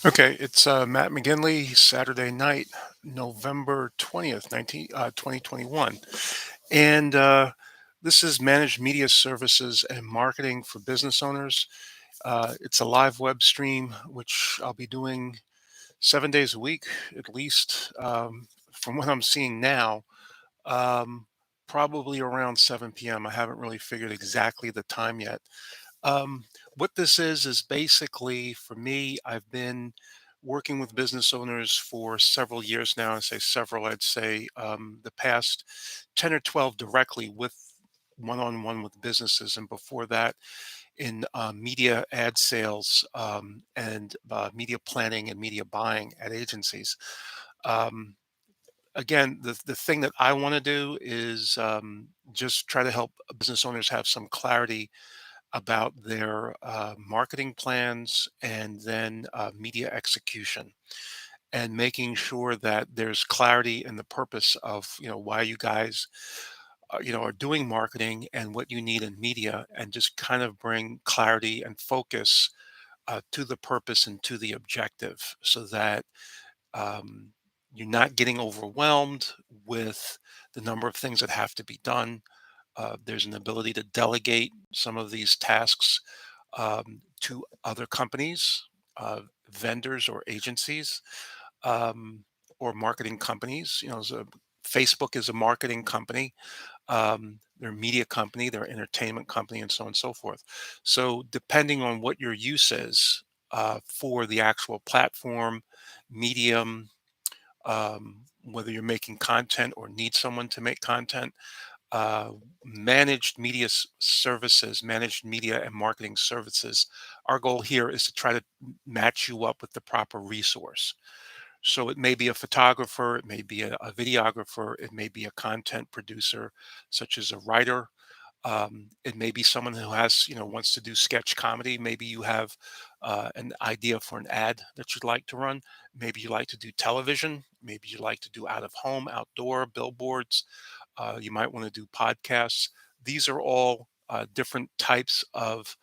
Okay, it's Matt McGinley, Saturday night, November 20th, 2021. And this is Managed Media Services and Marketing for Business Owners. It's a live web stream, which I'll be doing 7 days a week at least. From what I'm seeing now, um, probably around 7 p.m. I haven't really figured exactly the time yet. Um, what this is basically for me, I've been working with business owners for several years now. I say several, I'd say the past 10 or 12 directly with one on one with businesses. And before that, in media ad sales and media planning and media buying at agencies. Um, Again, the thing that I want to do is just try to help business owners have some clarity about their marketing plans and then media execution and making sure that there's clarity in the purpose of why you guys are doing marketing and what you need in media, and just kind of bring clarity and focus to the purpose and to the objective, so that um, you're not getting overwhelmed with the number of things that have to be done. There's an ability to delegate some of these tasks to other companies, vendors, or agencies, um, or marketing companies. So Facebook is a marketing company. They're a media company, they're an entertainment company, and so on and so forth. So depending on what your use is for the actual platform, medium, whether you're making content or need someone to make content, uh, managed media services, managed media and marketing services. Our goal here is to try to match you up with the proper resource. So it may be a photographer, it may be a videographer, it may be a content producer, such as a writer. It may be someone who wants to do sketch comedy. Maybe you have an idea for an ad that you'd like to run. Maybe you like to do television. Maybe you like to do out of home, outdoor, billboards. You might want to do podcasts. These are all different types of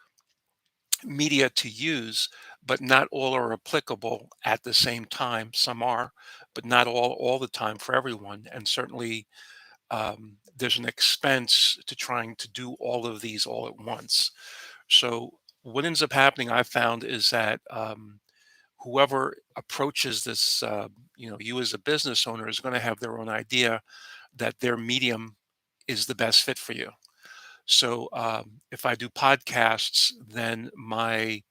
media to use, but not all are applicable at the same time. Some are, but not all the time for everyone. And certainly, there's an expense to trying to do all of these all at once. So what ends up happening, I found, is that whoever approaches this, you as a business owner, is going to have their own idea that their medium is the best fit for you. So if I do podcasts, then my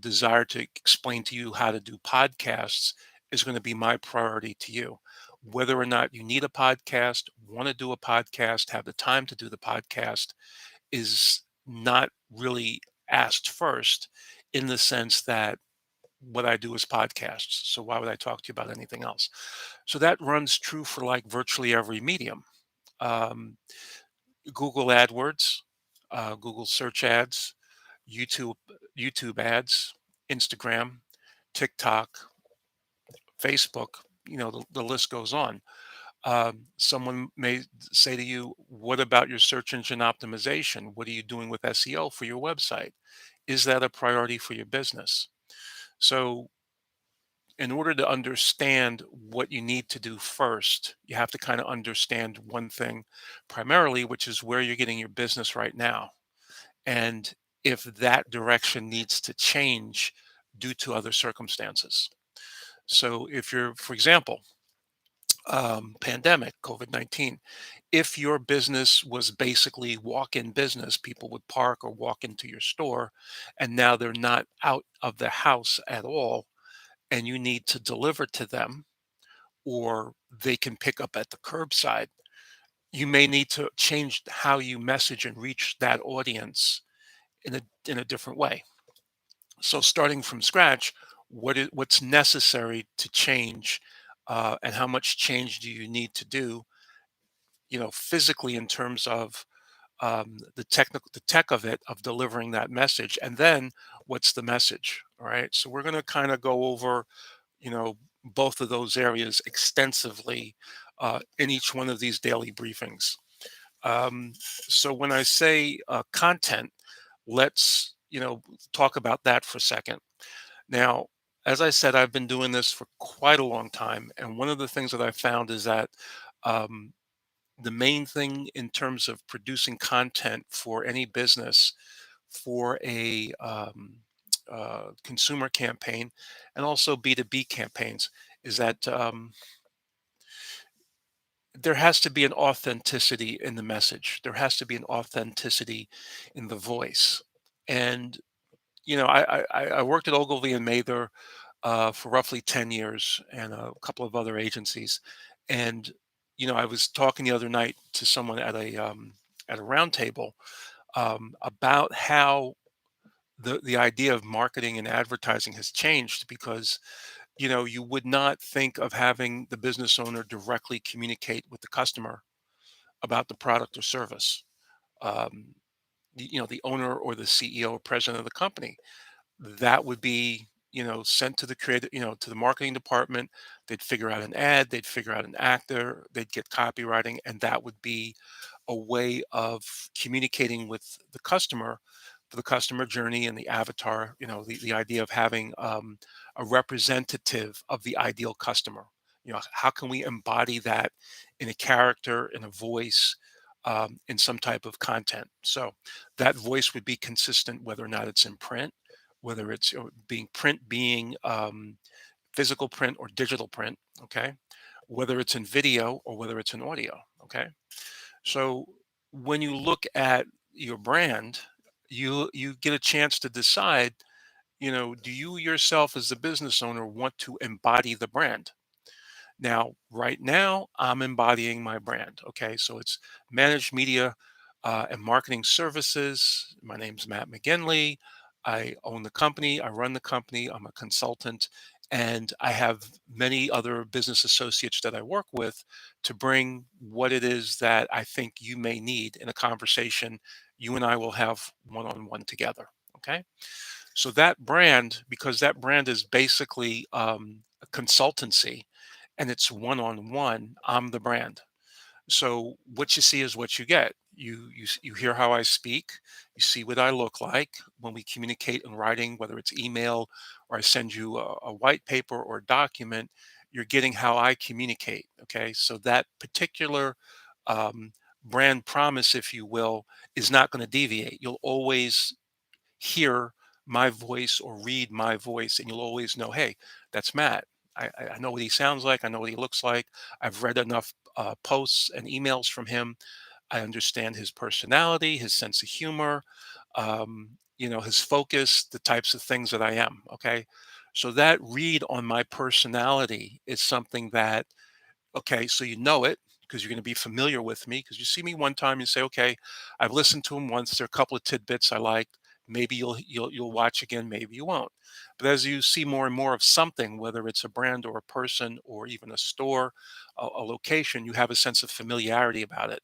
desire to explain to you how to do podcasts is going to be my priority to you. Whether or not you need a podcast, want to do a podcast, have the time to do the podcast, is not really asked first, in the sense that what I do is podcasts. So why would I talk to you about anything else? So that runs true for like virtually every medium. Um, Google AdWords, Google search ads, YouTube YouTube ads, Instagram, TikTok, Facebook. The list goes on. Someone may say to you, "What about your search engine optimization? What are you doing with SEO for your website? Is that a priority for your business?" So, in order to understand what you need to do first, you have to kind of understand one thing primarily, which is where you're getting your business right now, and if that direction needs to change due to other circumstances. So, if you're, for example, pandemic, COVID 19, if your business was basically walk in business, people would park or walk into your store, and now they're not out of the house at all, and you need to deliver to them, or they can pick up at the curbside, you may need to change how you message and reach that audience in a different way. So starting from scratch, what's necessary to change, and how much change do you need to do, physically, in terms of the tech of it, of delivering that message, and then what's the message. All right. So we're going to kind of go over, you know, both of those areas extensively in each one of these daily briefings. So when I say content, let's talk about that for a second. Now, as I said, I've been doing this for quite a long time, and one of the things that I found is that um, the main thing in terms of producing content for any business for a consumer campaign and also B2B campaigns is that there has to be an authenticity in the message. There has to be an authenticity in the voice. And I worked at Ogilvy and Mather for roughly 10 years and a couple of other agencies. And I was talking the other night to someone at a round table about how the idea of marketing and advertising has changed because you would not think of having the business owner directly communicate with the customer about the product or service. um, the owner or the CEO or president of the company, that would be sent to the creative, to the marketing department. They'd figure out an ad, they'd figure out an actor, they'd get copywriting, and that would be a way of communicating with the customer for the customer journey and the avatar. The idea of having a representative of the ideal customer. How can we embody that in a character, in a voice, in some type of content? So that voice would be consistent whether or not it's in print, whether it's being physical print or digital print, okay, whether it's in video or whether it's in audio, okay. So when you look at your brand, you get a chance to decide, do you yourself as the business owner want to embody the brand? Now, right now, I'm embodying my brand. Okay, so it's managed media and marketing services. My name's Matt McGinley. I own the company. I run the company. I'm a consultant, and I have many other business associates that I work with to bring what it is that I think you may need in a conversation you and I will have one on one together. Okay, so that brand, because that brand is basically a consultancy and it's one on one, I'm the brand. So what you see is what you get. You hear how I speak, you see what I look like when we communicate in writing, whether it's email or I send you a white paper or a document. You're getting how I communicate. Okay, so that particular um, brand promise, if you will, is not going to deviate. You'll always hear my voice or read my voice, and you'll always know, hey, that's Matt. I know what he sounds like. I know what he looks like. I've read enough posts and emails from him. I understand his personality, his sense of humor, his focus, the types of things that I am. Okay. So that read on my personality is something that, okay, so you know it because you're going to be familiar with me because you see me one time, you say, okay, I've listened to him once. There are a couple of tidbits I liked. Maybe you'll watch again. Maybe you won't. But as you see more and more of something, whether it's a brand or a person or even a store, a location, you have a sense of familiarity about it.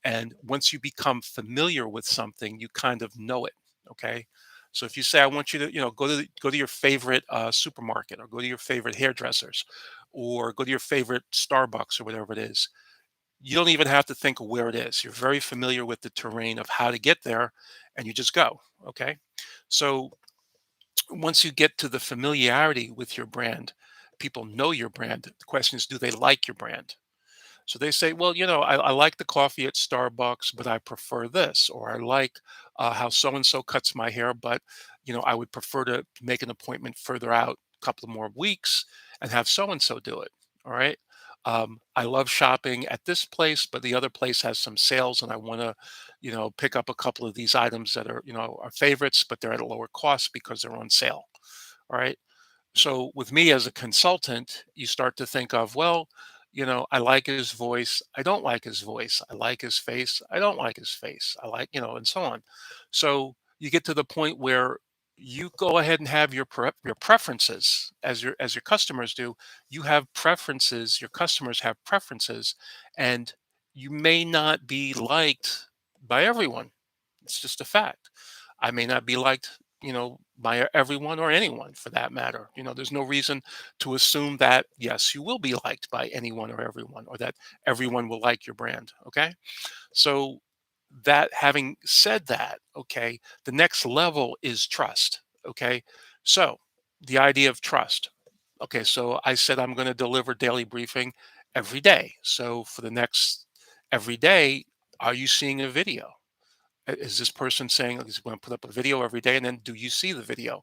And once you become familiar with something, you kind of know it. Okay. So if you say, I want you to, go to your favorite supermarket or go to your favorite hairdressers or go to your favorite Starbucks or whatever it is, you don't even have to think of where it is. You're very familiar with the terrain of how to get there and you just go. Okay. So once you get to the familiarity with your brand, people know your brand. The question is, do they like your brand? So they say, well, I like the coffee at Starbucks, but I prefer this, or I like how so and so cuts my hair, but I would prefer to make an appointment further out, a couple of more weeks, and have so and so do it. All right. I love shopping at this place, but the other place has some sales, and I want to, pick up a couple of these items that are, our favorites, but they're at a lower cost because they're on sale. All right. So with me as a consultant, you start to think of, well, I like his voice. I don't like his voice. I like his face. I don't like his face. I like, and so on. So you get to the point where you go ahead and have your preferences as your customers do. You have preferences. Your customers have preferences, and you may not be liked by everyone. It's just a fact. I may not be liked, by everyone or anyone for that matter. There's no reason to assume that, yes, you will be liked by anyone or everyone, or that everyone will like your brand. Okay. So, that having said that, okay, the next level is trust. Okay. So, the idea of trust. Okay, so I said I'm going to deliver daily briefing every day. So for the next every day, are you seeing a video? Is this person saying like, he's going to put up a video every day, and then do you see the video?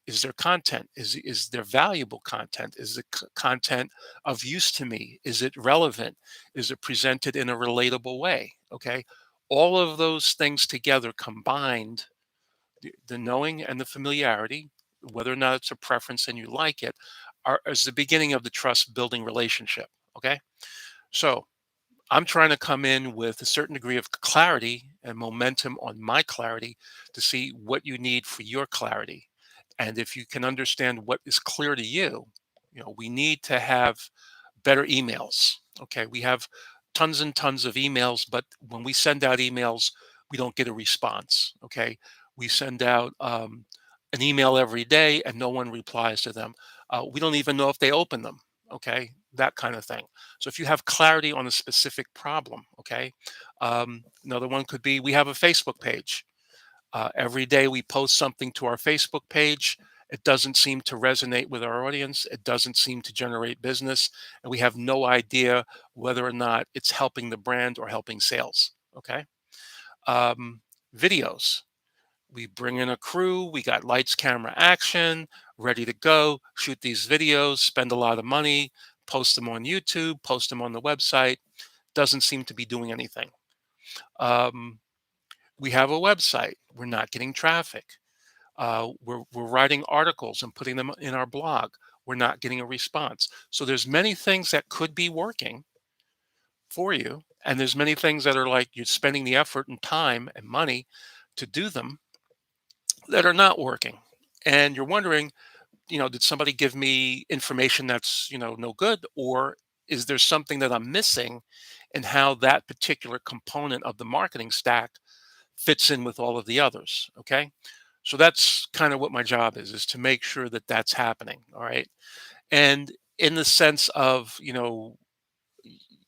Is there content? Is there valuable content? Is the content of use to me? Is it relevant? Is it presented in a relatable way? Okay, all of those things together combined, the knowing and the familiarity, whether or not it's a preference and you like it, are is the beginning of the trust building relationship. Okay, so I'm trying to come in with a certain degree of clarity and momentum on my clarity to see what you need for your clarity. And if you can understand what is clear to you, we need to have better emails. Okay. We have tons and tons of emails, but when we send out emails, we don't get a response. Okay. We send out an email every day and no one replies to them. We don't even know if they open them. Okay. That kind of thing. So if you have clarity on a specific problem, okay. Another one could be we have a Facebook page. Every day we post something to our Facebook page. It doesn't seem to resonate with our audience. It doesn't seem to generate business. And we have no idea whether or not it's helping the brand or helping sales. Okay. Um, Videos. We bring in a crew. We got lights, camera, action, ready to go, shoot these videos, spend a lot of money, post them on YouTube, post them on the website. Doesn't seem to be doing anything. Um, we have a website. We're not getting traffic. We're writing articles and putting them in our blog. We're not getting a response. So there's many things that could be working for you, and there's many things that are like you're spending the effort and time and money to do them that are not working. And you're wondering, did somebody give me information that's, no good? Or is there something that I'm missing in how that particular component of the marketing stack fits in with all of the others? Okay. So that's kind of what my job is to make sure that that's happening. All right. And in the sense of,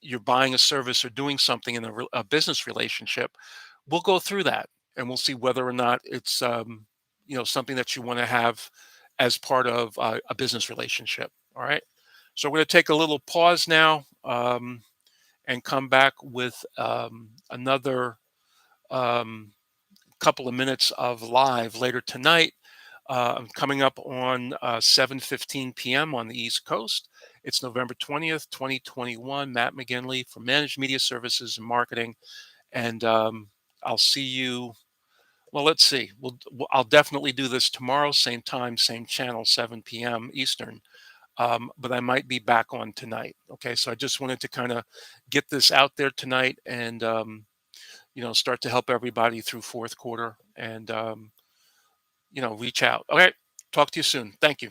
you're buying a service or doing something in a business relationship, we'll go through that and we'll see whether or not it's, something that you want to have as part of a business relationship. All right. So we're going to take a little pause now, and come back with another um, couple of minutes of live later tonight. Coming up on 7:15 p.m. on the East Coast. It's November 20th, 2021. Matt McGinley from Managed Media Services and Marketing. And I'll see you. Well, let's see. I'll definitely do this tomorrow, same time, same channel, 7 p.m. Eastern. But I might be back on tonight. Okay. So I just wanted to kind of get this out there tonight and, start to help everybody through fourth quarter and, reach out. Okay. Talk to you soon. Thank you.